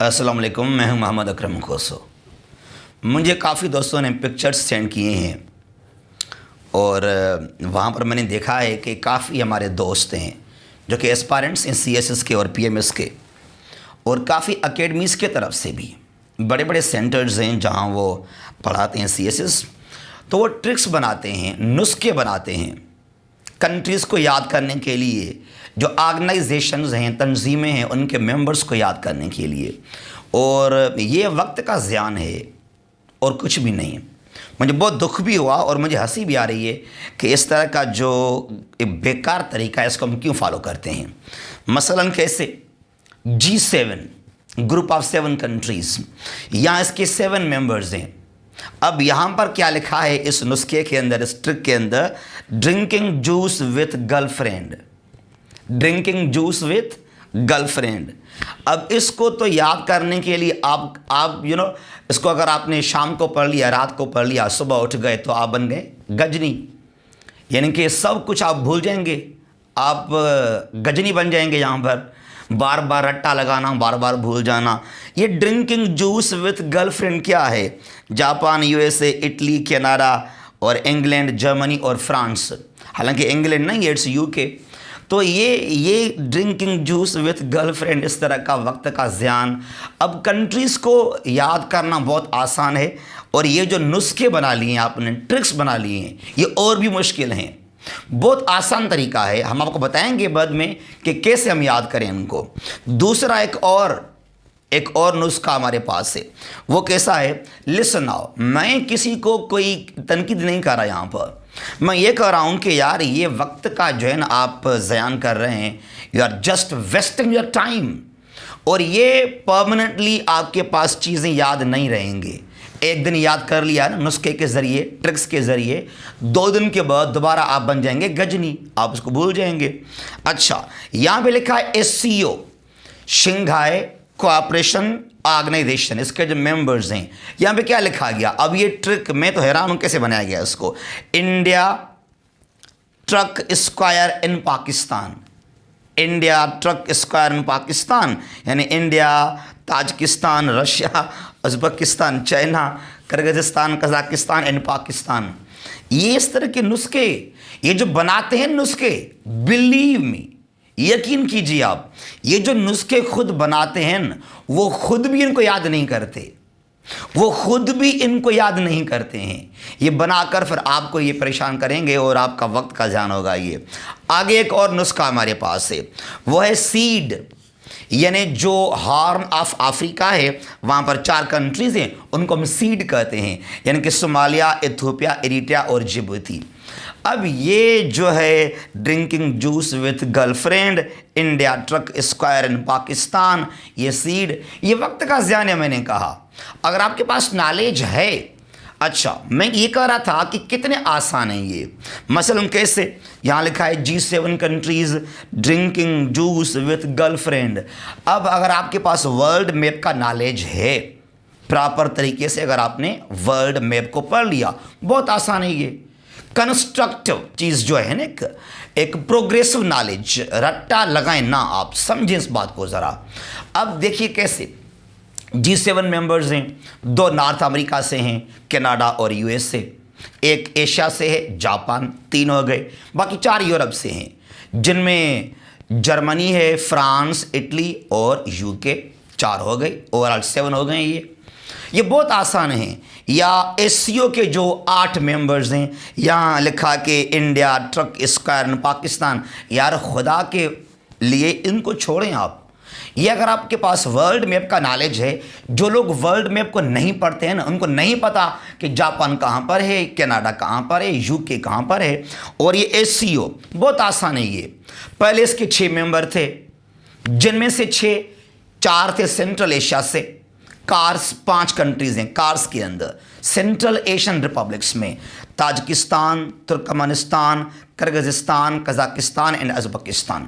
अस्सलाम वालेकुम, मैं हूं मोहम्मद अकरम खोसो। मुझे काफ़ी दोस्तों ने पिक्चर्स सेंड किए हैं और वहाँ पर मैंने देखा है कि काफ़ी हमारे दोस्त हैं जो कि एस्पायरेंट्स हैं CSS के और PMS के, और काफ़ी अकेडमीज़ के तरफ से भी बड़े बड़े सेंटर्स हैं जहाँ वो पढ़ाते हैं CSS। तो वो ट्रिक्स बनाते हैं, नुस्खे बनाते हैं कंट्रीज़ को याद करने के लिए, जो ऑर्गेनाइजेशंस हैं, तंजीमें हैं, उनके मेंबर्स को याद करने के लिए। और ये वक्त का ज़ियान है और कुछ भी नहीं है। मुझे बहुत दुख भी हुआ और मुझे हंसी भी आ रही है कि इस तरह का जो बेकार तरीका है इसको हम क्यों फॉलो करते हैं। मसलन कैसे G7 ग्रुप ऑफ 7 कंट्रीज़, यहाँ इसके 7 मेंबर्स हैं। अब यहाँ पर क्या लिखा है इस नुस्खे के अंदर, इस ट्रिक के अंदर, drinking juice with girlfriend, drinking juice with girlfriend. अब इसको तो याद करने के लिए आप इसको अगर आपने शाम को पढ़ लिया, रात को पढ़ लिया, सुबह उठ गए तो आप बन गए गजनी, यानी कि सब कुछ आप भूल जाएंगे, आप गजनी बन जाएंगे। यहाँ पर बार बार रट्टा लगाना, बार बार भूल जाना। ये ड्रिंकिंग जूस विथ गर्लफ्रेंड क्या है? जापान, USA, इटली, कनाडा और इंग्लैंड, जर्मनी और फ्रांस। हालांकि इंग्लैंड नहीं, इट्स UK। तो ये ड्रिंकिंग जूस विथ गर्लफ्रेंड, इस तरह का वक्त का ज़ियान। अब कंट्रीज़ को याद करना बहुत आसान है, और ये जो नुस्खे बना लिए हैं आपने, ट्रिक्स बना लिए हैं, ये और भी मुश्किल हैं। बहुत आसान तरीका है, हम आपको बताएंगे बाद में कि कैसे हम याद करें उनको। दूसरा एक और नुस्खा हमारे पास है। वो कैसा है? Listen now. मैं किसी को कोई तनकीद नहीं कर रहा यहाँ पर, मैं ये कह रहा हूँ कि यार ये वक्त का जो है ना आप ज़यान कर रहे हैं, you are just wasting your time, और ये परमानेंटली आपके पास चीज़ें याद नहीं रहेंगी। एक दिन याद कर लिया ना नुस्खे के ज़रिए, ट्रिक्स के ज़रिए, 2 दिन के बाद दोबारा आप बन जाएंगे गजनी, आप उसको भूल जाएंगे। अच्छा, यहाँ पे लिखा है SCO, शंघाई कोऑपरेशन ऑर्गेनाइजेशन, इसके जो मेंबर्स हैं, यहाँ पे क्या लिखा गया? अब ये ट्रिक मैं तो हैरान हूँ कैसे बनाया गया इसको। India truck square in Pakistan, India truck square in Pakistan, यानी India, Tajikistan, Russia, Uzbekistan, China, Kyrgyzstan, Kazakhstan and Pakistan. ये इस तरह के नुस्खे ये जो बनाते हैं नुस्खे, बिलीव मी, यकीन कीजिए आप, ये जो नुस्खे खुद बनाते हैं न, वो खुद भी इनको याद नहीं करते, वो खुद भी इनको याद नहीं करते हैं। ये बनाकर फिर आपको ये परेशान करेंगे और आपका वक्त का ज़ियान होगा। ये आगे एक और नुस्खा हमारे पास है, वो है सीड, यानी जो हॉर्न ऑफ अफ्रीका है, वहाँ पर 4 कंट्रीज़ हैं, उनको हम सीड कहते हैं, यानी कि सोमालिया, इथियोपिया, इरिट्रिया और जिबूती। अब ये जो है drinking juice with girlfriend, India truck square in Pakistan, ये सीड, ये वक्त का ज़ियान है। मैंने कहा अगर आपके पास नॉलेज है। अच्छा, मैं ये कह रहा था कि कितने आसान है ये। मसलन कैसे? यहाँ लिखा है G7 countries drinking juice with girlfriend. अब अगर आपके पास वर्ल्ड मैप का नॉलेज है, प्रॉपर तरीके से अगर आपने वर्ल्ड मैप को पढ़ लिया, बहुत आसान है ये। कंस्ट्रक्टिव चीज़ जो है ना, एक प्रोग्रेसिव नॉलेज, रट्टा लगाएं ना, आप समझें इस बात को ज़रा। अब देखिए कैसे G7 मेंबर्स हैं, 2 नॉर्थ अमेरिका से हैं, कनाडा और USA, एक एशिया से है, जापान, 3 हो गए, बाकी 4 यूरोप से हैं, जिनमें जर्मनी है, फ्रांस, इटली और UK, 4 हो गए, ओवरऑल 7 हो गए। ये बहुत आसान है। या SCO के जो 8 मेंबर्स हैं, यहाँ लिखा कि India truck square in Pakistan. यार खुदा के लिए इनको छोड़ें आप। ये अगर आपके पास वर्ल्ड मैप का नॉलेज है, जो लोग वर्ल्ड मैप को नहीं पढ़ते हैं ना, उनको नहीं पता कि जापान कहाँ पर है, कनाडा कहाँ पर है, UK कहाँ पर है। और ये SCO बहुत आसान है। ये पहले इसके 6 मेंबर थे, जिनमें से 4 थे सेंट्रल एशिया से। कार्स 5 कंट्रीज़ हैं, कार्स के अंदर सेंट्रल एशियन रिपब्लिक्स में Tajikistan, Turkmenistan, Kyrgyzstan, Kazakhstan and Uzbekistan.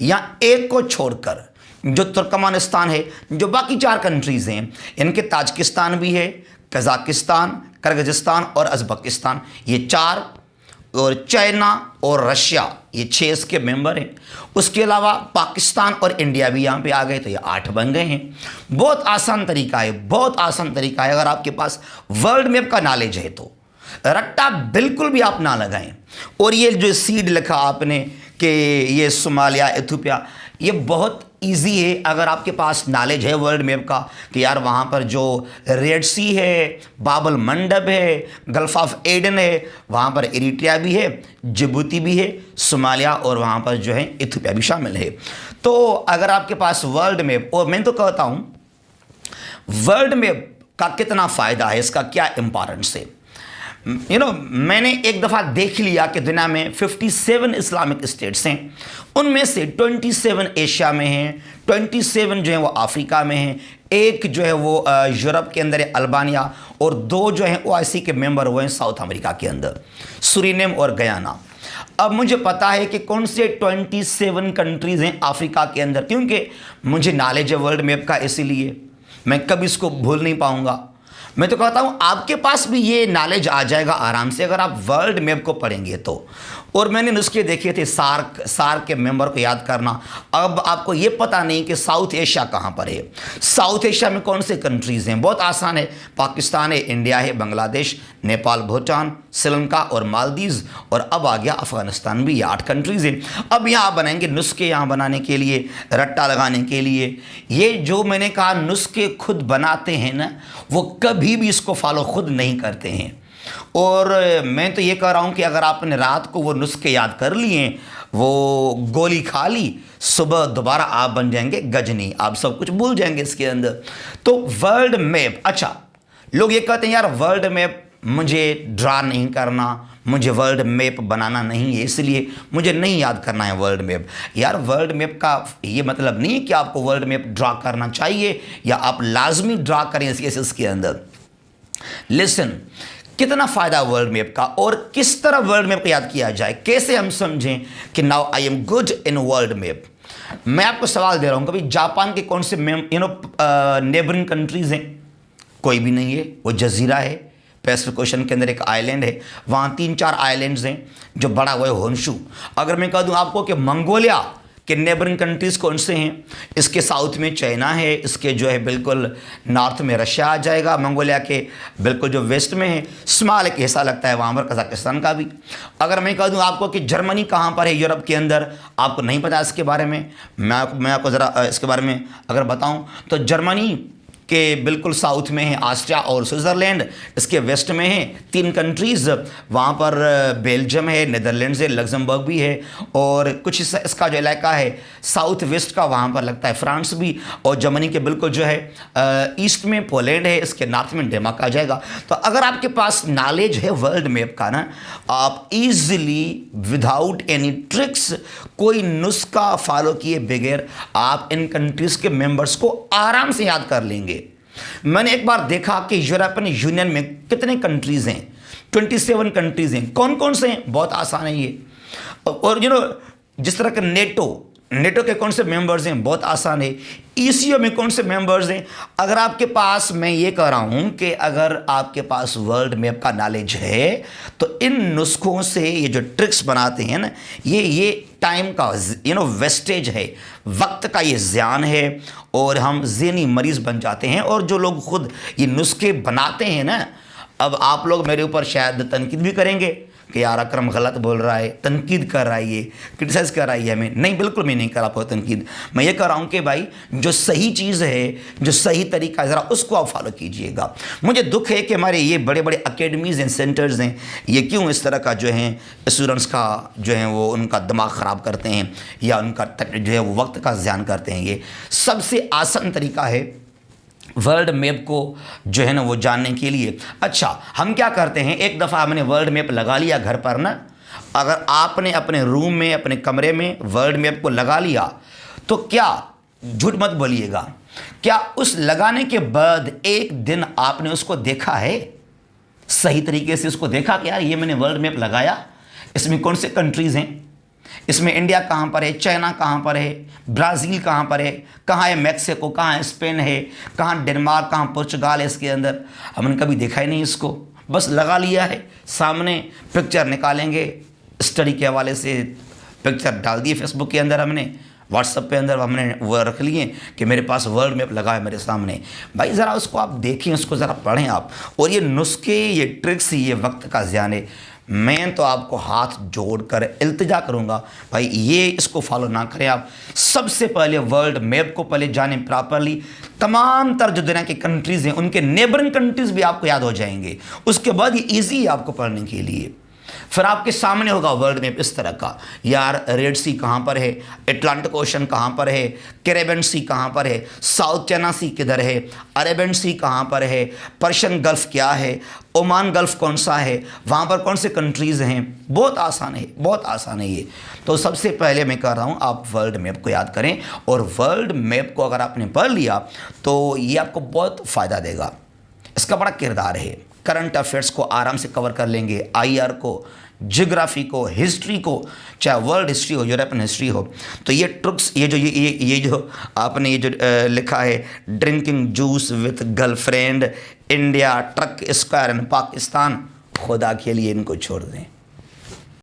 यहाँ एक को छोड़कर जो तुर्कमेनिस्तान है, जो बाकी 4 कंट्रीज़ हैं, इनके ताजिकिस्तान भी है, कज़ाकिस्तान, किर्गिज़स्तान और उज़्बेकिस्तान, ये 4, और चाइना और रशिया ये 6 इसके मेंबर हैं। उसके अलावा पाकिस्तान और इंडिया भी यहाँ पे आ गए तो ये 8 बन गए हैं। बहुत आसान तरीका है, बहुत आसान तरीका है। अगर आपके पास वर्ल्ड मैप का नॉलेज है तो रट्टा बिल्कुल भी आप ना लगाएं। और ये जो सीड लिखा आपने कि ये सोमालिया, इथियोपिया, ये बहुत इजी है अगर आपके पास नॉलेज है वर्ल्ड मैप का कि यार वहाँ पर जो रेड सी है, बाबल मंडब है, गल्फ ऑफ एडन है, वहाँ पर इरिट्रिया भी है, जिबूती भी है, सोमालिया और वहाँ पर जो है इथियोपिया भी शामिल है। तो अगर आपके पास वर्ल्ड मैप, और मैं तो कहता हूँ वर्ल्ड मैप का कितना फ़ायदा है, इसका क्या इंपॉर्टेंस है। मैंने एक दफ़ा देख लिया कि दुनिया में 57 इस्लामिक स्टेट्स हैं, उनमें से 27 एशिया में हैं, 27 जो है वो अफ्रीका में हैं, एक जो है वो यूरोप के अंदर है अल्बानिया, और 2 जो हैं OIC के मेंबर हुए हैं साउथ अमेरिका के अंदर, सुरीनेम और गयाना। अब मुझे पता है कि कौन से 27 कंट्रीज़ हैं अफ्रीका के अंदर, क्योंकि मुझे नॉलेज है वर्ल्ड मैप का, इसीलिए मैं कभी इसको भूल नहीं पाऊंगा। मैं तो कहता हूँ आपके पास भी ये नॉलेज आ जाएगा आराम से अगर आप वर्ल्ड मैप को पढ़ेंगे तो। और मैंने नुस्खे देखे थे सार्क के मेंबर को याद करना। अब आपको ये पता नहीं कि साउथ एशिया कहाँ पर है, साउथ एशिया में कौन से कंट्रीज़ हैं। बहुत आसान है, पाकिस्तान है, इंडिया है, बांग्लादेश, नेपाल, भूटान, श्रीलंका और मालदीव्स, और अब आ गया अफगानिस्तान भी। ये 8 कंट्रीज़ हैं। अब यहाँ बनाएंगे नुस्खे, यहाँ बनाने के लिए, रट्टा लगाने के लिए। ये जो मैंने कहा नुस्खे खुद बनाते हैं ना, वो कभी भी इसको फॉलो खुद नहीं करते हैं। और मैं तो ये कह रहा हूँ कि अगर आपने रात को वो नुस्खे याद कर लिए, वो गोली खा ली, सुबह दोबारा आप बन जाएंगे गजनी, आप सब कुछ भूल जाएंगे इसके अंदर। तो वर्ल्ड मैप, अच्छा लोग ये कहते हैं यार वर्ल्ड मैप मुझे ड्रा नहीं करना, मुझे वर्ल्ड मैप बनाना नहीं है, इसलिए मुझे नहीं याद करना है वर्ल्ड मैप। यार वर्ल्ड मैप का ये मतलब नहीं है कि आपको वर्ल्ड मैप ड्रा करना चाहिए या आप लाजमी ड्रा करें इसके अंदर। लिसन, कितना फ़ायदा वर्ल्ड मैप का, और किस तरह वर्ल्ड मैप को याद किया जाए, कैसे हम समझें कि now I am good in world map. मैं आपको सवाल दे रहा हूँ, कभी जापान के कौन से नेबरिंग कंट्रीज़ हैं? कोई भी नहीं है, वो जजीरा है, पैसिफिक ओशन के अंदर एक आइलैंड है, वहाँ 3-4 आइलैंड्स हैं, जो बड़ा हुआ है होन्शु। अगर मैं कह दूँ आपको कि मंगोलिया के नेबरिंग कंट्रीज़ कौन से हैं, इसके साउथ में चाइना है, इसके जो है बिल्कुल नॉर्थ में रशिया आ जाएगा, मंगोलिया के बिल्कुल जो वेस्ट में है स्मॉल एक हिस्सा लगता है वहाँ पर कजाकिस्तान का भी। अगर मैं कह दूँ आपको कि जर्मनी कहाँ पर है यूरोप के अंदर, आपको नहीं पता इसके बारे में, मैं आपको ज़रा इसके बारे में अगर बताऊँ तो जर्मनी के बिल्कुल साउथ में है ऑस्ट्रिया और स्विट्ज़रलैंड, इसके वेस्ट में है 3 कंट्रीज़, वहाँ पर बेल्जियम है, नीदरलैंड्स है, लग्जमबर्ग भी है, और कुछ इसका जो इलाका है साउथ वेस्ट का वहाँ पर लगता है फ्रांस भी, और जर्मनी के बिल्कुल जो है ईस्ट में पोलैंड है, इसके नॉर्थ में डेनमार्क आ जाएगा। तो अगर आपके पास नॉलेज है वर्ल्ड मैप का ना, आप ईजिली विदाउट एनी ट्रिक्स, कोई नुस्खा फॉलो किए बगैर आप इन कंट्रीज़ के मेंबर्स को आराम से याद कर लेंगे। मैंने एक बार देखा कि यूरोपियन यूनियन में कितने कंट्रीज़ हैं, 27 कंट्रीज़ हैं। कौन कौन से हैं? बहुत आसान है ये। और जिस तरह के नेटो के कौन से मेंबर्स हैं? बहुत आसान है। ECO में कौन से मेंबर्स हैं? अगर आपके पास, मैं ये कह रहा हूँ कि अगर आपके पास वर्ल्ड मैप का नॉलेज है तो इन नुस्खों से ये जो ट्रिक्स बनाते हैं ना, ये टाइम का वेस्टेज है, वक्त का ये ज़ियान है, और हम ज़हनी मरीज़ बन जाते हैं। और जो लोग खुद ये नुस्खे बनाते हैं ना, अब आप लोग मेरे ऊपर शायद तनकीद भी करेंगे कि यार अकरम गलत बोल रहा है, तनकीद कर रहा है, ये क्रिटिसाइज़ कर रहा है हमें। नहीं, बिल्कुल मैं नहीं कर रहा तनकीद। मैं ये कह रहा हूँ कि भाई जो सही चीज़ है, जो सही तरीका है, ज़रा उसको आप फॉलो कीजिएगा। मुझे दुख है कि हमारे ये बड़े बड़े अकेडमीज़ एंड सेंटर्स हैं, ये क्यों इस तरह का जो है स्टूडेंट्स का जो है वो उनका दिमाग ख़राब करते हैं, या उनका जो है वो वक्त का ज़ियान करते हैं। ये सबसे आसान तरीका है वर्ल्ड मैप को जो है ना वो जानने के लिए। अच्छा, हम क्या करते हैं, एक दफ़ा हमने वर्ल्ड मैप लगा लिया घर पर ना, अगर आपने अपने रूम में, अपने कमरे में वर्ल्ड मैप को लगा लिया तो क्या, झूठ मत बोलिएगा, क्या उस लगाने के बाद एक दिन आपने उसको देखा है सही तरीके से? उसको देखा कि यार ये मैंने वर्ल्ड मैप लगाया, इसमें कौन से कंट्रीज़ हैं, इसमें इंडिया कहाँ पर है, चाइना कहाँ पर है, ब्राज़ील कहाँ पर है, कहाँ है मैक्सिको, कहाँ है स्पेन है, कहाँ डेनमार्क, कहाँ पुर्तगाल है, इसके अंदर हमने कभी देखा ही नहीं इसको, बस लगा लिया है। सामने पिक्चर निकालेंगे स्टडी के हवाले से, पिक्चर डाल दिए फेसबुक के अंदर, हमने व्हाट्सएप पे अंदर हमने वो रख लिए कि मेरे पास वर्ल्ड मैप लगा है मेरे सामने। भाई ज़रा उसको आप देखें, उसको ज़रा पढ़ें आप। और ये नुस्खे, ये ट्रिक्स, ये वक्त का ज़ियान है। मैं तो आपको हाथ जोड़कर इल्तिजा करूंगा भाई ये इसको फॉलो ना करें आप। सबसे पहले वर्ल्ड मैप को पहले जानें प्रॉपरली। तमाम तर जो दुनिया की कंट्रीज़ हैं उनके नेबरिंग कंट्रीज़ भी आपको याद हो जाएंगे। उसके बाद ये ईजी है आपको पढ़ने के लिए। फिर आपके सामने होगा वर्ल्ड मैप इस तरह का, यार रेड सी कहाँ पर है, अटलांटिक ओशन कहाँ पर है, कैरेबियन सी कहाँ पर है, साउथ चाइना सी किधर है, अरेबियन सी कहाँ पर है, पर्शियन गल्फ़ क्या है, ओमान गल्फ़ कौन सा है, वहाँ पर कौन से कंट्रीज़ हैं। बहुत आसान है, बहुत आसान है ये। तो सबसे पहले मैं कह रहा हूँ आप वर्ल्ड मैप को याद करें, और वर्ल्ड मैप को अगर आपने पढ़ लिया तो ये आपको बहुत फ़ायदा देगा। इसका बड़ा किरदार है। करंट अफेयर्स को आराम से कवर कर लेंगे, आईआर को, ज्योग्राफी को, हिस्ट्री को, चाहे वर्ल्ड हिस्ट्री हो, यूरोपियन हिस्ट्री हो। तो ये ट्रिक्स, ये जो आपने ये जो लिखा है, drinking juice with girlfriend, India, truck square in Pakistan, खुदा के लिए इनको छोड़ दें।